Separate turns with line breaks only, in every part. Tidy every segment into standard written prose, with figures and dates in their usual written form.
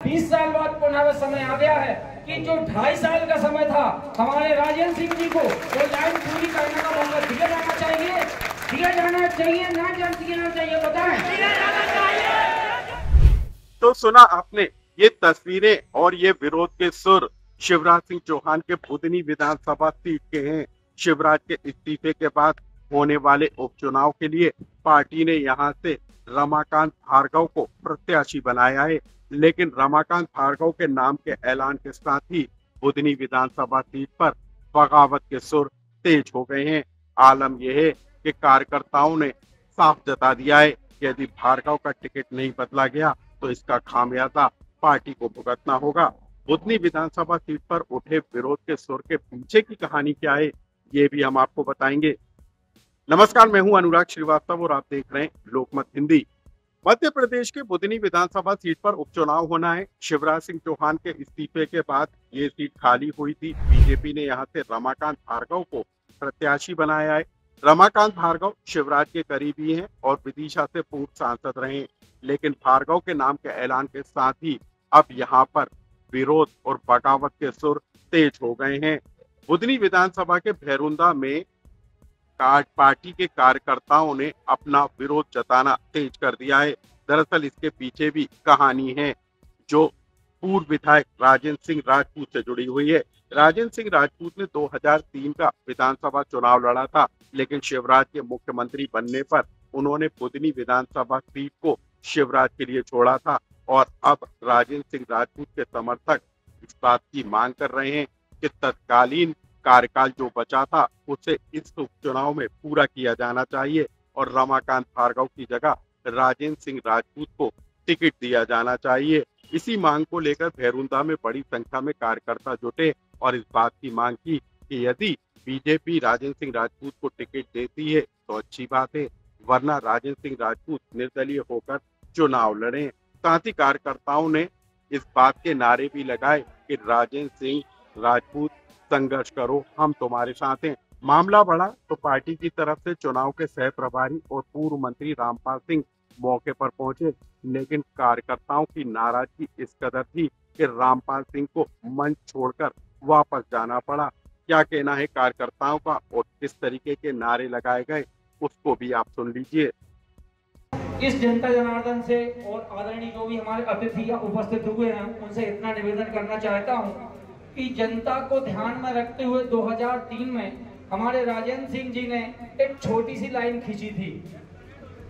20 साल बाद पुनः समय आ गया है कि जो 2.5 साल का समय था हमारे राजेंद्र सिंह जी को वो लाइन पूरी करने का मौका दिया जाना चाहिए, दिया जाना चाहिए, ना दिया चाहिए, बताएं।
तो सुना आपने ये तस्वीरें और ये विरोध के सुर शिवराज सिंह चौहान के बुधनी विधानसभा सीट के हैं। शिवराज के इस्तीफे के बाद होने वाले उपचुनाव के लिए पार्टी ने यहां से रमाकांत भार्गव को प्रत्याशी बनाया है, लेकिन रमाकांत भार्गव के नाम के ऐलान के साथ ही बुधनी विधानसभा सीट पर बगावत के सुर तेज हो गए हैं। आलम यह है कि कार्यकर्ताओं ने साफ जता दिया है कि यदि भार्गव का टिकट नहीं बदला गया तो इसका खामियाजा पार्टी को भुगतना होगा। बुधनी विधानसभा सीट पर उठे विरोध के सुर के पीछे की कहानी क्या है, ये भी हम आपको बताएंगे। नमस्कार, मैं हूं अनुराग श्रीवास्तव और आप देख रहे हैं लोकमत हिंदी। मध्य प्रदेश के बुधनी विधानसभा सीट पर उपचुनाव होना है। शिवराज सिंह चौहान के इस्तीफे के बाद ये सीट खाली हुई थी। बीजेपी ने यहां से रमाकांत भार्गव को प्रत्याशी बनाया है। रमाकांत भार्गव शिवराज के करीबी हैं और विदिशा से पूर्व सांसद रहे, लेकिन भार्गव के नाम के ऐलान के साथ ही अब यहाँ पर विरोध और बगावत के सुर तेज हो गए हैं। बुधनी विधानसभा के भैरुंदा में पार्टी के कार्यकर्ताओं ने अपना विरोध जताना तेज कर दिया है। दरअसल इसके पीछे भी कहानी है जो पूर्व विधायक राजेंद्र सिंह राजपूत से जुड़ी हुई है। राजेंद्र सिंह राजपूत ने 2003 का विधानसभा चुनाव लड़ा था, लेकिन शिवराज के मुख्यमंत्री बनने पर उन्होंने बुधनी विधानसभा सीट को शिवराज के लिए छोड़ा था और अब राजेंद्र सिंह राजपूत के समर्थक इस बात की मांग कर रहे हैं कि तत्कालीन कार्यकाल जो बचा था उसे इस उपचुनाव में पूरा किया जाना चाहिए और रमाकांत भार्गव की जगह राजेंद्र सिंह राजपूत को टिकट दिया जाना चाहिए। इसी मांग को लेकर भैरुंदा में बड़ी संख्या में कार्यकर्ता जुटे और इस बात की मांग की कि यदि बीजेपी राजेंद्र सिंह राजपूत को टिकट देती है तो अच्छी बात है, वरना राजेंद्र सिंह राजपूत निर्दलीय होकर चुनाव लड़ें। साथ ही कार्यकर्ताओं ने इस बात के नारे भी लगाए कि राजेंद्र सिंह राजपूत संघर्ष करो, हम तुम्हारे साथ हैं। मामला बढ़ा तो पार्टी की तरफ से चुनाव के सह प्रभारी और पूर्व मंत्री रामपाल सिंह मौके पर पहुंचे, लेकिन कार्यकर्ताओं की नाराजगी इस कदर थी कि रामपाल सिंह को मंच छोड़कर वापस जाना पड़ा। क्या कहना है कार्यकर्ताओं का और किस तरीके के नारे लगाए गए उसको भी आप सुन लीजिए।
इस जनता जनार्दन से और आदरणीय जो भी हमारे अतिथि उपस्थित हुए हैं उनसे इतना निवेदन करना चाहता हूं कि जनता को ध्यान में रखते हुए 2003 में हमारे राजेंद्र सिंह जी ने एक छोटी सी लाइन खींची थी।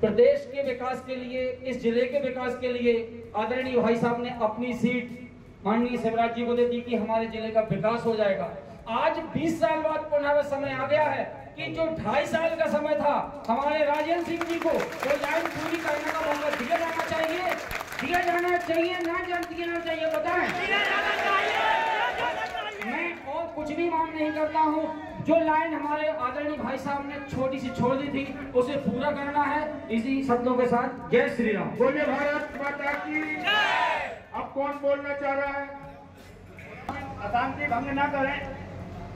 प्रदेश के विकास के लिए, इस जिले के विकास के लिए आदरणीय भाई साहब ने अपनी सीट माननीय शिवराज जी को दे दी कि हमारे जिले का विकास हो जाएगा। आज 20 साल बाद पुनः समय आ गया है कि जो 2.5 साल का समय था हमारे राजेंद्र सिंह जी को वो लाइन पूरी करने का मौका दिया जाना चाहिए, दिया जाना चाहिए, ना दिया चाहिए, बताएं। मैं और कुछ भी मांग नहीं करता हूं, जो लाइन हमारे आदरणीय भाई साहब ने छोटी सी छोड़ दी थी उसे पूरा करना है। इसी शब्दों के साथ जय श्री राम।
बोले भारत माता की जय। अब कौन बोलना चाह रहा है? अशांति भंग ना करें,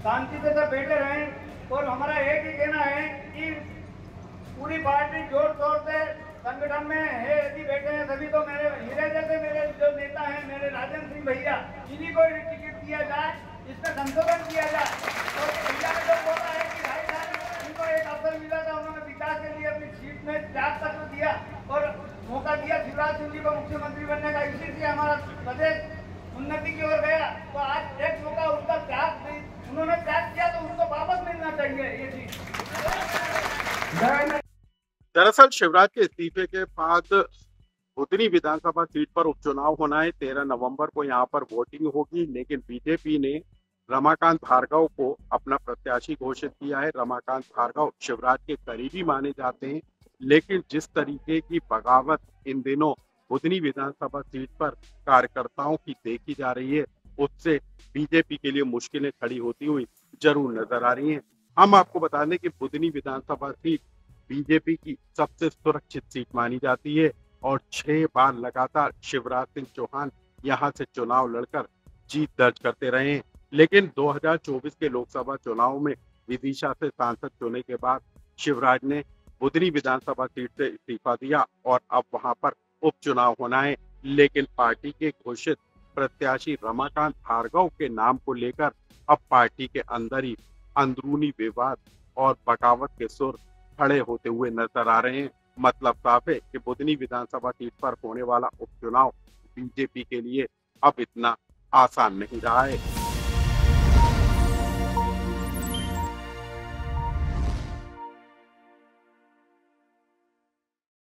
शांति से सब बैठे रहें और हमारा एक ही कहना है कि पूरी पार्टी जोर शोर से संगठन में है, यदि बैठे हैं सभी तो मेरे हीरे जैसे मेरे जो नेता हैं मेरे राजेंद्र सिंह भैया, इन्हीं को टिकट दिया जाए, इसमें संशोधन किया जाए। और भैया ने जो बोला है कि 2.5 साल में उनको एक अवसर मिला था, उन्होंने विकास के लिए अपनी सीट में त्याग पत्र दिया और मौका दिया शिवराज सिंह जी को मुख्यमंत्री बनने का, इसी से हमारा प्रदेश उन्नति की ओर गया। तो आज एक मौका उनका त्याग उन्होंने त्याग किया तो उनको वापस मिलना चाहिए ये चीज।
दरअसल शिवराज के इस्तीफे के बाद बुधनी विधानसभा सीट पर उपचुनाव होना है। 13 नवंबर को यहां पर वोटिंग होगी, लेकिन बीजेपी ने रमाकांत भार्गव को अपना प्रत्याशी घोषित किया है। रमाकांत भार्गव शिवराज के करीबी माने जाते हैं, लेकिन जिस तरीके की बगावत इन दिनों बुधनी विधानसभा सीट पर कार्यकर्ताओं की देखी जा रही है, उससे बीजेपी के लिए मुश्किलें खड़ी होती हुई जरूर नजर आ रही हैं। हम आपको बता दें कि बुधनी विधानसभा सीट बीजेपी की सबसे सुरक्षित सीट मानी जाती है और 6 बार लगातार शिवराज सिंह चौहान यहां से चुनाव लड़कर जीत दर्ज करते रहे हैं। लेकिन 2024 के लोकसभा चुनाव में विदिशा से सांसद चुनने के बाद शिवराज ने बुधनी विधानसभा सीट से इस्तीफा दिया और अब वहां पर उपचुनाव होना है। लेकिन पार्टी के घोषित प्रत्याशी रमाकांत भार्गव के नाम को लेकर अब पार्टी के अंदर ही अंदरूनी विवाद और बगावत के सुर खड़े होते हुए नजर आ रहे हैं। मतलब साफ है कि बुधनी विधानसभा सीट पर होने वाला उपचुनाव बीजेपी के लिए अब इतना आसान नहीं रहा है।